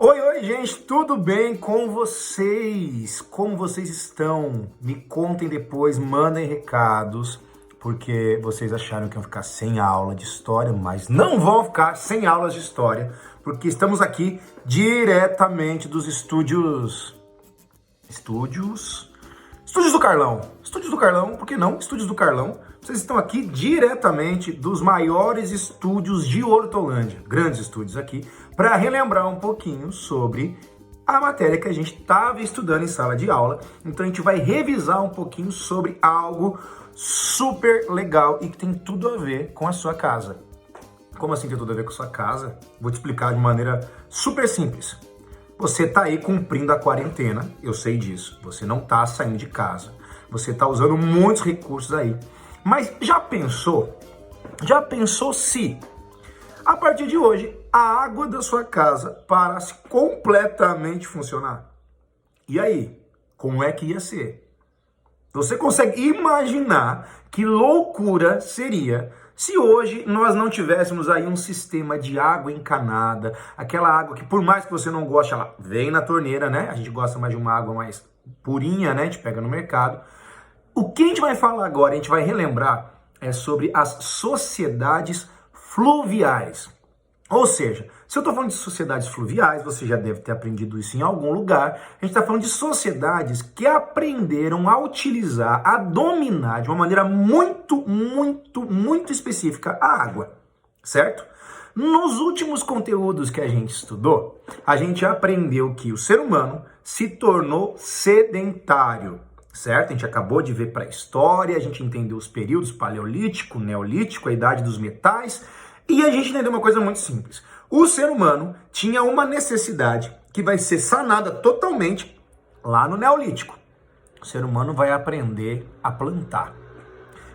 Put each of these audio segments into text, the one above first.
Oi, oi, gente, tudo bem com vocês? Como vocês estão? Me contem depois, mandem recados, porque vocês acharam que iam ficar sem aula de história, mas não vão ficar sem aulas de história, porque estamos aqui diretamente dos Estúdios do Carlão. Estúdios do Carlão, por que não? Estúdios do Carlão. Vocês estão aqui diretamente dos maiores estúdios de Hortolândia, grandes estúdios aqui, para relembrar um pouquinho sobre a matéria que a gente estava estudando em sala de aula. Então a gente vai revisar um pouquinho sobre algo super legal e que tem tudo a ver com a sua casa. Como assim tem tudo a ver com a sua casa? Vou te explicar de maneira super simples. Você tá aí cumprindo a quarentena, eu sei disso. Você não tá saindo de casa. Você tá usando muitos recursos aí. Mas já pensou se, a partir de hoje, a água da sua casa parasse completamente funcionar? E aí, como é que ia ser? Você consegue imaginar que loucura seria se hoje nós não tivéssemos aí um sistema de água encanada, aquela água que por mais que você não goste, ela vem na torneira, né? A gente gosta mais de uma água mais purinha, né? A gente pega no mercado. O que a gente vai falar agora, a gente vai relembrar, é sobre as sociedades fluviais. Ou seja, se eu estou falando de sociedades fluviais, você já deve ter aprendido isso em algum lugar. A gente está falando de sociedades que aprenderam a utilizar, a dominar de uma maneira muito específica a água, certo? Nos últimos conteúdos que a gente estudou, a gente aprendeu que o ser humano se tornou sedentário, certo? A gente acabou de ver pré-história, a gente entendeu os períodos paleolítico, neolítico, a idade dos metais. E a gente entendeu uma coisa muito simples. O ser humano tinha uma necessidade que vai ser sanada totalmente lá no Neolítico. O ser humano vai aprender a plantar.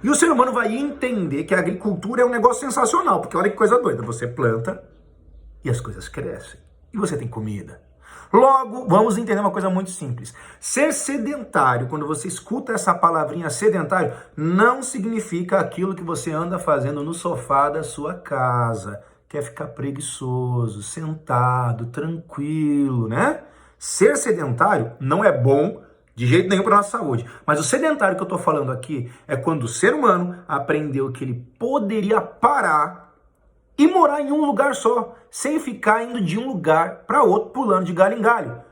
E o ser humano vai entender que a agricultura é um negócio sensacional, porque olha que coisa doida, você planta e as coisas crescem. E você tem comida. Logo, vamos entender uma coisa muito simples. Ser sedentário, quando você escuta essa palavrinha sedentário, não significa aquilo que você anda fazendo no sofá da sua casa. Quer ficar preguiçoso, sentado, tranquilo, né? Ser sedentário não é bom de jeito nenhum para a nossa saúde. Mas o sedentário que eu estou falando aqui é quando o ser humano aprendeu que ele poderia parar e morar em um lugar só, sem ficar indo de um lugar para outro, pulando de galho em galho.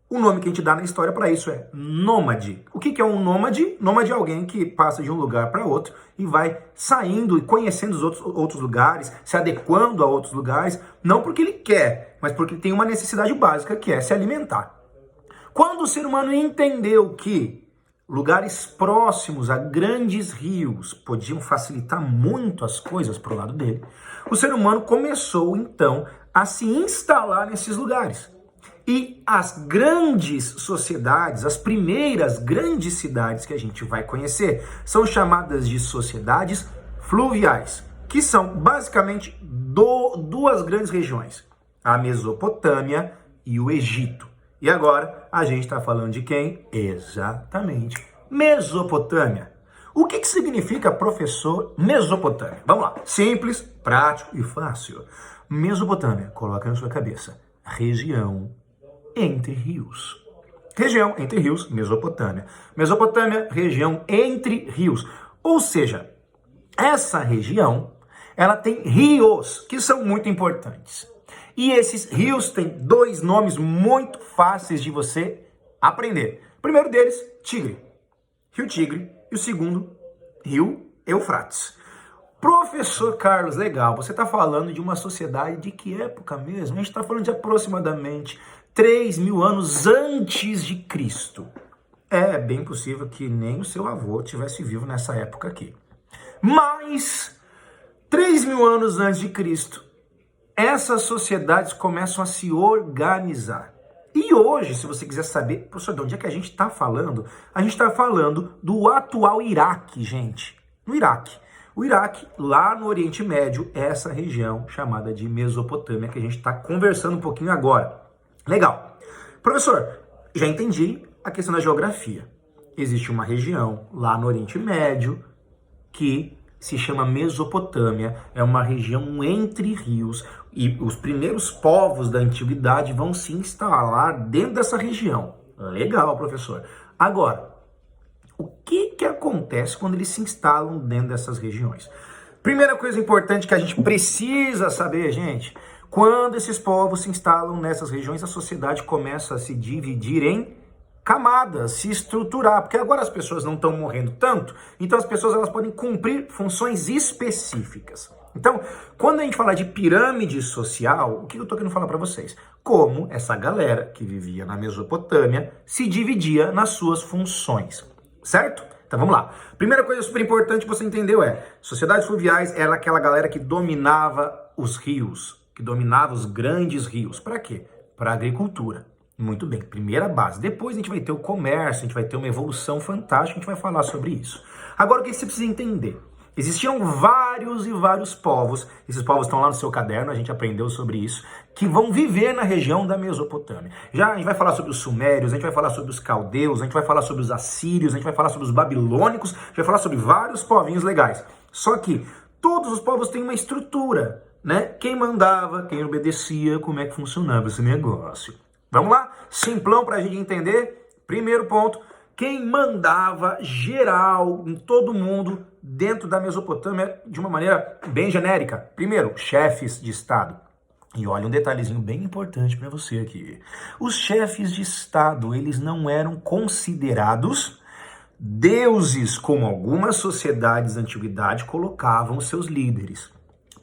O nome que a gente dá na história para isso é nômade. O que é um nômade? Nômade é alguém que passa de um lugar para outro e vai saindo e conhecendo os outros lugares, se adequando a outros lugares, não porque ele quer, mas porque tem uma necessidade básica que é se alimentar. Quando o ser humano entendeu que lugares próximos a grandes rios podiam facilitar muito as coisas para o lado dele, o ser humano começou, então, a se instalar nesses lugares. E as grandes sociedades, as primeiras grandes cidades que a gente vai conhecer, são chamadas de sociedades fluviais, que são basicamente duas grandes regiões, a Mesopotâmia e o Egito. E agora, a gente está falando de quem? Exatamente, Mesopotâmia. O que significa, professor, Mesopotâmia? Vamos lá, simples, prático e fácil. Mesopotâmia, coloca na sua cabeça, região entre rios. Região entre rios, Mesopotâmia. Mesopotâmia, região entre rios. Ou seja, essa região, ela tem rios que são muito importantes. E esses rios têm dois nomes muito fáceis de você aprender. O primeiro deles, Tigre. Rio Tigre. E o segundo, Rio Eufrates. Professor Carlos, legal, você está falando de uma sociedade de que época mesmo? A gente está falando de aproximadamente 3.000 anos antes de Cristo. É bem possível que nem o seu avô tivesse vivo nessa época aqui. Mas, 3.000 anos antes de Cristo, essas sociedades começam a se organizar. E hoje, se você quiser saber, professor, de onde é que a gente está falando? A gente está falando do atual Iraque, gente. No Iraque. O Iraque, lá no Oriente Médio, é essa região chamada de Mesopotâmia, que a gente está conversando um pouquinho agora. Legal. Professor, já entendi a questão da geografia. Existe uma região lá no Oriente Médio que se chama Mesopotâmia, é uma região entre rios, e os primeiros povos da antiguidade vão se instalar dentro dessa região. Legal, professor. Agora, o que acontece quando eles se instalam dentro dessas regiões? Primeira coisa importante que a gente precisa saber, gente, quando esses povos se instalam nessas regiões, a sociedade começa a se dividir em camadas, se estruturar, porque agora as pessoas não estão morrendo tanto, então as pessoas elas podem cumprir funções específicas. Então, quando a gente fala de pirâmide social, o que eu estou querendo falar para vocês? Como essa galera que vivia na Mesopotâmia se dividia nas suas funções, certo? Então vamos lá. Primeira coisa super importante que você entendeu sociedades fluviais era aquela galera que dominava os rios, que dominava os grandes rios. Para quê? Para a agricultura. Muito bem, primeira base. Depois a gente vai ter o comércio, a gente vai ter uma evolução fantástica, a gente vai falar sobre isso. Agora o que você precisa entender? Existiam vários e vários povos, esses povos estão lá no seu caderno, a gente aprendeu sobre isso, que vão viver na região da Mesopotâmia. Já a gente vai falar sobre os sumérios, a gente vai falar sobre os caldeus, a gente vai falar sobre os assírios, a gente vai falar sobre os babilônicos, a gente vai falar sobre vários povinhos legais. Só que todos os povos têm uma estrutura, né? Quem mandava, quem obedecia, como é que funcionava esse negócio. Vamos lá? Simplão para a gente entender. Primeiro ponto, quem mandava geral em todo mundo dentro da Mesopotâmia de uma maneira bem genérica. Primeiro, chefes de Estado. E olha um detalhezinho bem importante para você aqui. Os chefes de Estado, eles não eram considerados deuses, como algumas sociedades da antiguidade colocavam os seus líderes.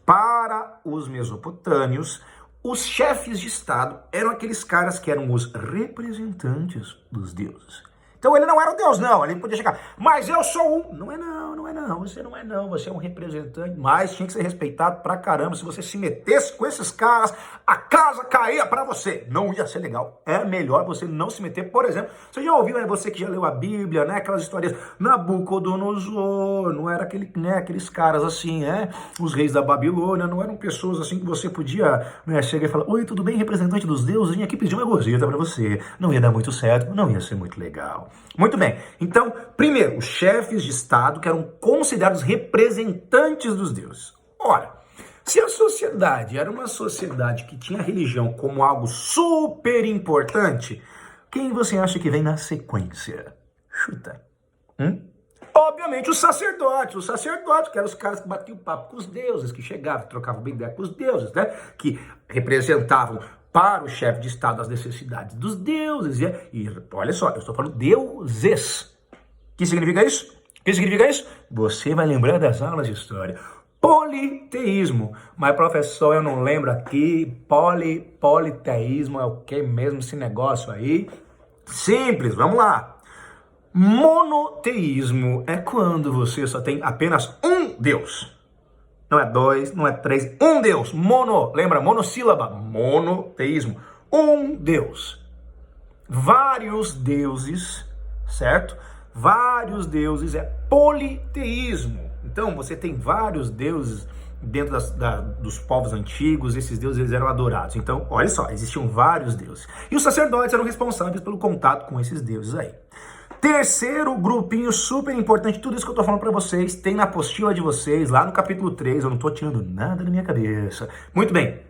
Para os mesopotâmios, os chefes de Estado eram aqueles caras que eram os representantes dos deuses. Então ele não era o Deus, não. Ele podia chegar, mas eu sou um. Não é não, não é não. Você não é não. Você é um representante, mas tinha que ser respeitado pra caramba. Se você se metesse com esses caras, a casa caía pra você. Não ia ser legal. É melhor você não se meter. Por exemplo, você já ouviu, né? Você que já leu a Bíblia, né? Aquelas histórias, Nabucodonosor, não era aqueles caras assim, né? Os reis da Babilônia, não eram pessoas assim que você podia, né, chegar e falar, oi, tudo bem, representante dos deuses? Vim aqui pedir uma gorjeta pra você. Não ia dar muito certo, não ia ser muito legal. Muito bem, então, primeiro, os chefes de Estado que eram considerados representantes dos deuses. Ora, se a sociedade era uma sociedade que tinha a religião como algo super importante, quem você acha que vem na sequência? Chuta. Obviamente os sacerdotes que eram os caras que batiam papo com os deuses, que chegavam, trocavam ideia com os deuses, né? Que representavam para o chefe de Estado as necessidades dos deuses. E olha só, eu estou falando deuses. O que significa isso? O que significa isso? Você vai lembrar das aulas de história. Politeísmo. Mas, professor, eu não lembro aqui. Politeísmo é o que mesmo esse negócio aí? Simples, vamos lá. Monoteísmo é quando você só tem apenas um Deus. Não é dois, não é três, um Deus. Mono, lembra? Monossílaba. Monoteísmo. Um Deus. Vários deuses, certo? Vários deuses é politeísmo. Então, você tem vários deuses dentro dos povos antigos, esses deuses eles eram adorados. Então, olha só, existiam vários deuses. E os sacerdotes eram responsáveis pelo contato com esses deuses aí. Terceiro grupinho super importante, tudo isso que eu tô falando pra vocês, tem na apostila de vocês, lá no capítulo 3, eu não tô tirando nada da minha cabeça. Muito bem,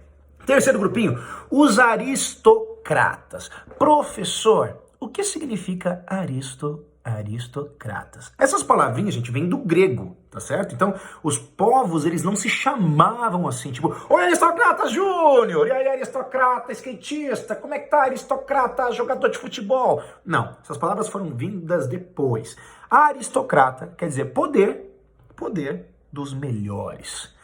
terceiro grupinho, os aristocratas. Professor, o que significa aristocratas? Essas palavrinhas, gente, vêm do grego, tá certo? Então, os povos, eles não se chamavam assim, tipo, oi, aristocrata júnior, e aí, aristocrata, skatista, como é que tá, aristocrata, jogador de futebol? Não, essas palavras foram vindas depois. Aristocrata quer dizer poder dos melhores.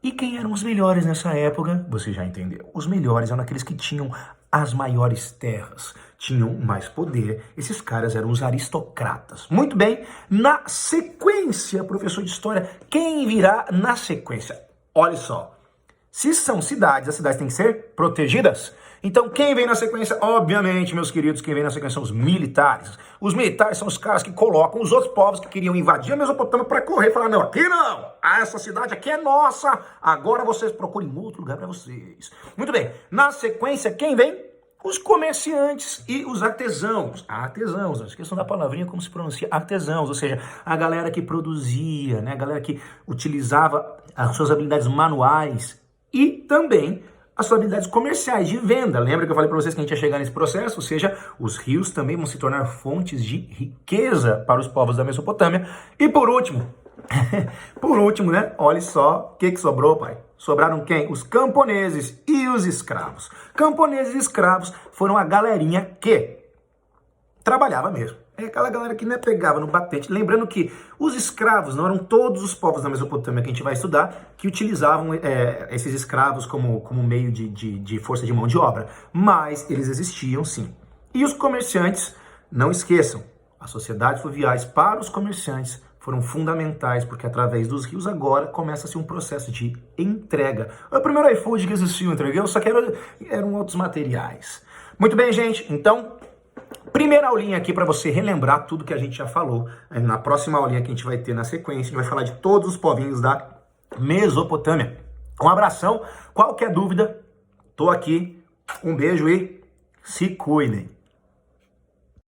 E quem eram os melhores nessa época? Você já entendeu. Os melhores eram aqueles que tinham as maiores terras, tinham mais poder. Esses caras eram os aristocratas. Muito bem, na sequência, professor de história, quem virá na sequência? Olha só, se são cidades, as cidades têm que ser protegidas. Então, quem vem na sequência? Obviamente, meus queridos, quem vem na sequência são os militares. Os militares são os caras que colocam os outros povos que queriam invadir a Mesopotâmia para correr e falar, não, aqui não, essa cidade aqui é nossa, agora vocês procurem outro lugar para vocês. Muito bem, na sequência, quem vem? os comerciantes e os artesãos. Artesãos, não esqueçam da palavrinha como se pronuncia artesãos, ou seja, a galera que produzia, né, a galera que utilizava as suas habilidades manuais e também as suas habilidades comerciais de venda. Lembra que eu falei para vocês que a gente ia chegar nesse processo? Ou seja, os rios também vão se tornar fontes de riqueza para os povos da Mesopotâmia. E por último, né? Olha só o que sobrou, pai. Sobraram quem? Os camponeses e os escravos. Camponeses e escravos foram a galerinha que trabalhava mesmo. É aquela galera que, né, pegava no batente. Lembrando que os escravos não eram todos os povos da Mesopotâmia que a gente vai estudar que utilizavam esses escravos como meio de força de mão de obra. Mas eles existiam sim. E os comerciantes, não esqueçam, as sociedades fluviais para os comerciantes foram fundamentais, porque através dos rios agora começa-se um processo de entrega. O primeiro iFood que existiu, entregou, só que eram outros materiais. Muito bem, gente, então, primeira aulinha aqui para você relembrar tudo que a gente já falou. Na próxima aulinha que a gente vai ter na sequência, a gente vai falar de todos os povinhos da Mesopotâmia. Um abração, qualquer dúvida, tô aqui, um beijo e se cuidem.